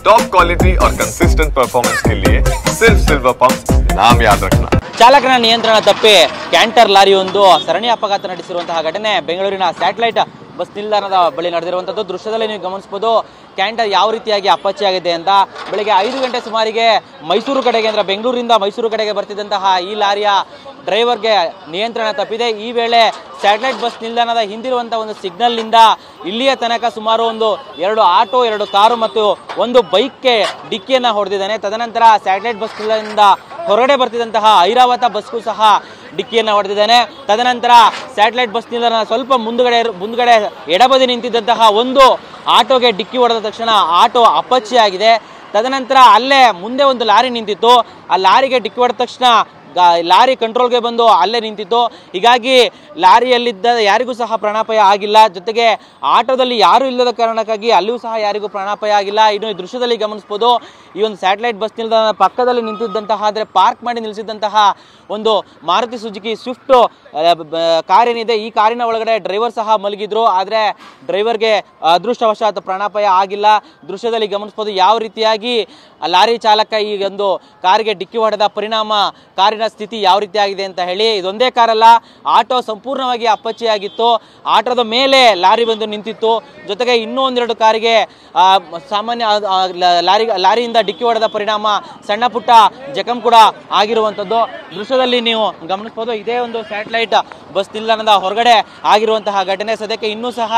Top quality और consistent performance के लिए सिर्फ सिल्वर पंप्स नाम याद रखना। ಚಾಲಕನ ನಿಯಂತ್ರಣ ತಪ್ಪಿ ಕ್ಯಾಂಟರ್ ಲಾರಿಯೊಂದು ಸರಣಿ ಅಪಘಾತ ನಡೆಸಿರುವಂತಹ ಘಟನೆ ಬೆಂಗಳೂರಿನ ಸ್ಯಾಟಲೈಟ್ ಬಸ್ ನಿಲ್ದಾಣದ ಬಳಿ ನಡೆದಿರುವಂಥದ್ದು. ದೃಶ್ಯದಲ್ಲಿ ನೀವು ಗಮನಿಸಬಹುದು ಕ್ಯಾಂಟರ್ ಯಾವ ರೀತಿಯಾಗಿ ಅಪ್ಪಚ್ಚಿಯಾಗಿದೆ ಅಂತ. ಬೆಳಗ್ಗೆ 5 ಗಂಟೆ ಸುಮಾರಿಗೆ ಮೈಸೂರು ಕಡೆಗೆ ಅಂದರೆ ಬೆಂಗಳೂರಿಂದ ಮೈಸೂರು ಕಡೆಗೆ ಬರ್ತಿದ್ದಂತಹ ಈ ಲಾರಿಯ ಡ್ರೈವರ್ಗೆ ನಿಯಂತ್ರಣ ತಪ್ಪಿದೆ. ಈ ವೇಳೆ ಸ್ಯಾಟಲೈಟ್ ಬಸ್ ನಿಲ್ದಾಣದ ಹಿಂದಿರುವಂಥ ಒಂದು ಸಿಗ್ನಲ್ನಿಂದ ಇಲ್ಲಿಯ ತನಕ ಸುಮಾರು ಒಂದು 2 ಆಟೋ 2 ಕಾರು ಮತ್ತು ಒಂದು ಬೈಕ್ಗೆ ಡಿಕ್ಕಿಯನ್ನು ಹೊಡೆದಿದ್ದಾನೆ. ತದನಂತರ ಸ್ಯಾಟಲೈಟ್ ಬಸ್ ನಿಲ್ದಾಣದಿಂದ ಹೊರಗಡೆ ಬರ್ತಿದ್ದಂತಹ ಐರಾವತ ಬಸ್ಗೂ ಸಹ ಡಿಕ್ಕಿಯನ್ನು ಹೊಡೆದಿದ್ದಾನೆ. ತದನಂತರ ಸ್ಯಾಟಲೈಟ್ ಬಸ್ ನಿಲ್ದಾಣ ಸ್ವಲ್ಪ ಮುಂದುಗಡೆ ಎಡಬದಿ ನಿಂತಿದ್ದಂತಹ ಒಂದು ಆಟೋಗೆ ಡಿಕ್ಕಿ ಹೊಡೆದ ತಕ್ಷಣ ಆಟೋ ಅಪ್ಪಚ್ಚಿಯಾಗಿದೆ. ತದನಂತರ ಅಲ್ಲೇ ಮುಂದೆ ಒಂದು ಲಾರಿ ನಿಂತಿತ್ತು. ಆ ಲಾರಿಗೆ ಡಿಕ್ಕಿ ಹೊಡೆದ ತಕ್ಷಣ ಲಾರಿ ಕಂಟ್ರೋಲ್ಗೆ ಬಂದು ಅಲ್ಲೇ ನಿಂತಿತ್ತು. ಹೀಗಾಗಿ ಲಾರಿಯಲ್ಲಿದ್ದ ಯಾರಿಗೂ ಸಹ ಪ್ರಾಣಾಪಾಯ ಆಗಿಲ್ಲ. ಜೊತೆಗೆ ಆಟೋದಲ್ಲಿ ಯಾರೂ ಇಲ್ಲದ ಕಾರಣಕ್ಕಾಗಿ ಅಲ್ಲಿಯೂ ಸಹ ಯಾರಿಗೂ ಪ್ರಾಣಾಪಾಯ ಆಗಿಲ್ಲ. ಇನ್ನು ಈ ದೃಶ್ಯದಲ್ಲಿ ಗಮನಿಸಬಹುದು ಈ ಒಂದು ಸ್ಯಾಟಲೈಟ್ ಬಸ್ ನಿಲ್ದಾಣ ಪಕ್ಕದಲ್ಲಿ ನಿಂತಿದ್ದಂತಹ ಅಂದರೆ ಪಾರ್ಕ್ ಮಾಡಿ ನಿಲ್ಲಿಸಿದ್ದಂತಹ ಒಂದು ಮಾರುತಿ ಸುಜುಕಿ ಸ್ವಿಫ್ಟ್ ಕಾರ್ ಏನಿದೆ, ಈ ಕಾರಿನ ಒಳಗಡೆ ಡ್ರೈವರ್ ಸಹ ಮಲಗಿದ್ರು. ಆದರೆ ಡ್ರೈವರ್ಗೆ ಅದೃಷ್ಟವಶಾತ್ ಪ್ರಾಣಾಪಾಯ ಆಗಿಲ್ಲ. ದೃಶ್ಯದಲ್ಲಿ ಗಮನಿಸಬಹುದು ಯಾವ ರೀತಿಯಾಗಿ ಲಾರಿ ಚಾಲಕ ಈ ಒಂದು ಕಾರಿಗೆ ಡಿಕ್ಕಿ ಹೊಡೆದ ಪರಿಣಾಮ ಕಾರಿನ ಸ್ಥಿತಿ ಯಾವ ರೀತಿಯಾಗಿದೆ ಅಂತ ಹೇಳಿ. ಇದೊಂದೇ ಕಾರಲ್ಲ, ಆಟೋ ಸಂಪೂರ್ಣವಾಗಿ ಅಪ್ಪಚ್ಚಿಯಾಗಿತ್ತು. ಆಟೋದ ಮೇಲೆ ಲಾರಿ ಬಂದು ನಿಂತಿತ್ತು. ಜೊತೆಗೆ ಇನ್ನೂ 1-2 ಕಾರಿಗೆ ಸಾಮಾನ್ಯ ಲಾರಿಯಿಂದ ಡಿಕ್ಕಿ ಹೊಡೆದ ಪರಿಣಾಮ ಸಣ್ಣ ಪುಟ್ಟ ಜಖಂ ಕೂಡ ಆಗಿರುವಂಥದ್ದು ದೃಶ್ಯದಲ್ಲಿ ನೀವು ಗಮನಿಸಬಹುದು. ಇದೇ ಒಂದು ಸ್ಯಾಟಲೈಟ್ ಬಸ್ ನಿಲ್ದಾಣದ ಹೊರಗಡೆ ಆಗಿರುವಂತಹ ಘಟನೆ. ಸದ್ಯಕ್ಕೆ ಇನ್ನೂ ಸಹ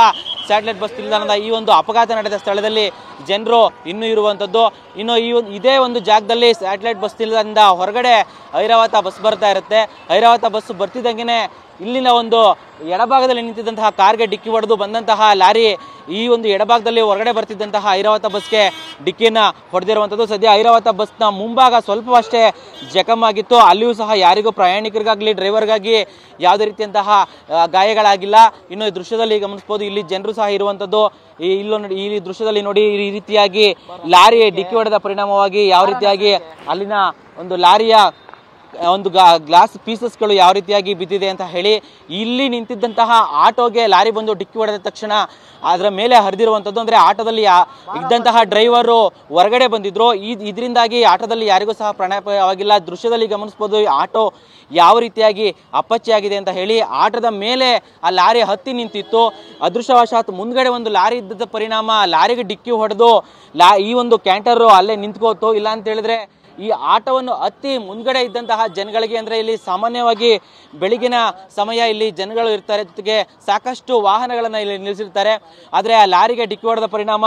ಸ್ಯಾಟಲೈಟ್ ಬಸ್ ನಿಲ್ದಾಣದ ಈ ಒಂದು ಅಪಘಾತ ನಡೆದ ಸ್ಥಳದಲ್ಲಿ ಜನರು ಇನ್ನೂ ಇರುವಂಥದ್ದು. ಇನ್ನು ಇದೇ ಒಂದು ಜಾಗದಲ್ಲಿ ಸ್ಯಾಟಲೈಟ್ ಬಸ್ ನಿಲ್ದಾಣದಿಂದ ಹೊರಗಡೆ ಐರಾವತ ಬಸ್ ಬರ್ತಾ ಇರುತ್ತೆ. ಐರಾವತ ಬಸ್ ಬರ್ತಿದ್ದಂಗೆ ಇಲ್ಲಿನ ಒಂದು ಎಡಭಾಗದಲ್ಲಿ ನಿಂತಿದ್ದಂತಹ ಕಾರ್ಗೆ ಡಿಕ್ಕಿ ಹೊಡೆದು ಬಂದಂತಹ ಲಾರಿ ಈ ಒಂದು ಎಡಭಾಗದಲ್ಲಿ ಹೊರಗಡೆ ಬರ್ತಿದ್ದಂತಹ ಐರಾವತ ಬಸ್ಗೆ ಡಿಕ್ಕಿಯನ್ನು ಹೊಡೆದಿರುವಂಥದ್ದು. ಸದ್ಯ ಐರಾವತ ಬಸ್ನ ಮುಂಭಾಗ ಸ್ವಲ್ಪವಷ್ಟೇ ಜಖಮ್ ಆಗಿತ್ತು. ಅಲ್ಲಿಯೂ ಸಹ ಯಾರಿಗೂ ಪ್ರಯಾಣಿಕರಿಗಾಗಲಿ ಡ್ರೈವರ್ಗಾಗಿ ಯಾವುದೇ ರೀತಿಯಂತಹ ಗಾಯಗಳಾಗಿಲ್ಲ. ಇನ್ನು ಈ ದೃಶ್ಯದಲ್ಲಿ ಗಮನಿಸಬಹುದು ಇಲ್ಲಿ ಜನರು ಸಹ ಇರುವಂಥದ್ದು. ಈ ದೃಶ್ಯದಲ್ಲಿ ನೋಡಿ ಈ ರೀತಿಯಾಗಿ ಲಾರಿ ಡಿಕ್ಕಿ ಹೊಡೆದ ಪರಿಣಾಮವಾಗಿ ಯಾವ ರೀತಿಯಾಗಿ ಅಲ್ಲಿನ ಒಂದು ಲಾರಿಯ ಒಂದು ಗ್ಲಾಸ್ ಪೀಸಸ್ಗಳು ಯಾವ ರೀತಿಯಾಗಿ ಬಿದ್ದಿದೆ ಅಂತ ಹೇಳಿ. ಇಲ್ಲಿ ನಿಂತಿದ್ದಂತಹ ಆಟೋಗೆ ಲಾರಿ ಬಂದು ಡಿಕ್ಕಿ ಹೊಡೆದ ತಕ್ಷಣ ಅದರ ಮೇಲೆ ಹರಿದಿರುವಂಥದ್ದು. ಅಂದರೆ ಆಟೋದಲ್ಲಿ ಇದ್ದಂತಹ ಡ್ರೈವರು ಹೊರಗಡೆ ಬಂದಿದ್ರು. ಇದರಿಂದಾಗಿ ಆಟೋದಲ್ಲಿ ಯಾರಿಗೂ ಸಹ ಪ್ರಾಣಾಪಾಯವಾಗಿಲ್ಲ. ದೃಶ್ಯದಲ್ಲಿ ಗಮನಿಸ್ಬೋದು ಆಟೋ ಯಾವ ರೀತಿಯಾಗಿ ಅಪ್ಪಚ್ಚಿಯಾಗಿದೆ ಅಂತ ಹೇಳಿ. ಆಟೋದ ಮೇಲೆ ಆ ಲಾರಿ ಹತ್ತಿ ನಿಂತಿತ್ತು. ಅದೃಷ್ಟವಶಾತ್ ಮುಂದ್ಗಡೆ ಒಂದು ಲಾರಿ ಇದ್ದ ಪರಿಣಾಮ ಲಾರಿಗೆ ಡಿಕ್ಕಿ ಹೊಡೆದು ಈ ಒಂದು ಕ್ಯಾಂಟರು ಅಲ್ಲೇ ನಿಂತ್ಕೋತು. ಇಲ್ಲ ಅಂತ ಹೇಳಿದ್ರೆ ಈ ಆಟೋವನ್ನು ಹತ್ತಿ ಮುಂದ್ಗಡೆ ಇದ್ದಂತಹ ಜನಗಳಿಗೆ, ಅಂದರೆ ಇಲ್ಲಿ ಸಾಮಾನ್ಯವಾಗಿ ಬೆಳಗಿನ ಸಮಯ ಇಲ್ಲಿ ಜನಗಳು ಇರ್ತಾರೆ, ಜೊತೆಗೆ ಸಾಕಷ್ಟು ವಾಹನಗಳನ್ನು ಇಲ್ಲಿ ನಿಲ್ಲಿಸಿರ್ತಾರೆ. ಆದರೆ ಆ ಲಾರಿಗೆ ಡಿಕ್ಕಿ ಹೊಡೆದ ಪರಿಣಾಮ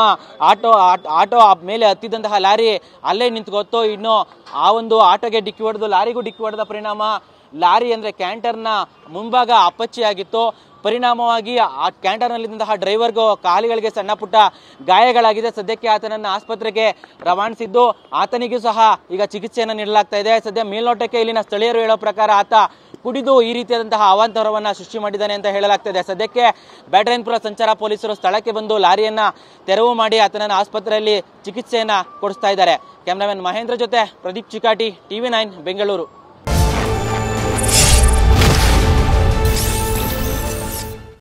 ಆಟೋ ಮೇಲೆ ಹತ್ತಿದ್ದಂತಹ ಲಾರಿ ಅಲ್ಲೇ ನಿಂತ್ಕೋತು. ಇನ್ನು ಆ ಒಂದು ಆಟೋಗೆ ಡಿಕ್ಕಿ ಹೊಡೆದು ಲಾರಿಗೂ ಡಿಕ್ಕಿ ಹೊಡೆದ ಪರಿಣಾಮ ಲಾರಿ ಅಂದರೆ ಕ್ಯಾಂಟರ್ನ ಮುಂಭಾಗ ಅಪ್ಪಚ್ಚಿಯಾಗಿತ್ತು. ಪರಿಣಾಮವಾಗಿ ಆ ಕ್ಯಾಂಟರ್ನಲ್ಲಿದ್ದಂತಹ ಡ್ರೈವರ್ಗೂ ಕಾಲಿಗಳಿಗೆ ಸಣ್ಣ ಪುಟ್ಟ ಗಾಯಗಳಾಗಿದೆ. ಸದ್ಯಕ್ಕೆ ಆತನನ್ನು ಆಸ್ಪತ್ರೆಗೆ ರವಾನಿಸಿದ್ದು ಆತನಿಗೂ ಸಹ ಈಗ ಚಿಕಿತ್ಸೆಯನ್ನು ನೀಡಲಾಗ್ತಾ ಇದೆ. ಸದ್ಯ ಮೇಲ್ನೋಟಕ್ಕೆ ಇಲ್ಲಿನ ಸ್ಥಳೀಯರು ಹೇಳೋ ಪ್ರಕಾರ ಆತ ಕುಡಿದು ಈ ರೀತಿಯಾದಂತಹ ಅವಾಂತರವನ್ನು ಸೃಷ್ಟಿ ಮಾಡಿದ್ದಾನೆ ಅಂತ ಹೇಳಲಾಗ್ತದೆ. ಸದ್ಯಕ್ಕೆ ಬ್ಯಾಟರಾಯನಪುರ ಸಂಚಾರ ಪೊಲೀಸರು ಸ್ಥಳಕ್ಕೆ ಬಂದು ಲಾರಿಯನ್ನು ತೆರವು ಮಾಡಿ ಆತನನ್ನು ಆಸ್ಪತ್ರೆಯಲ್ಲಿ ಚಿಕಿತ್ಸೆಯನ್ನು ಕೊಡಿಸ್ತಾ ಇದ್ದಾರೆ. ಕ್ಯಾಮ್ರಾಮನ್ ಮಹೇಂದ್ರ ಜೊತೆ ಪ್ರದೀಪ್ ಚಿಕಾಟಿ, TV9 ಬೆಂಗಳೂರು.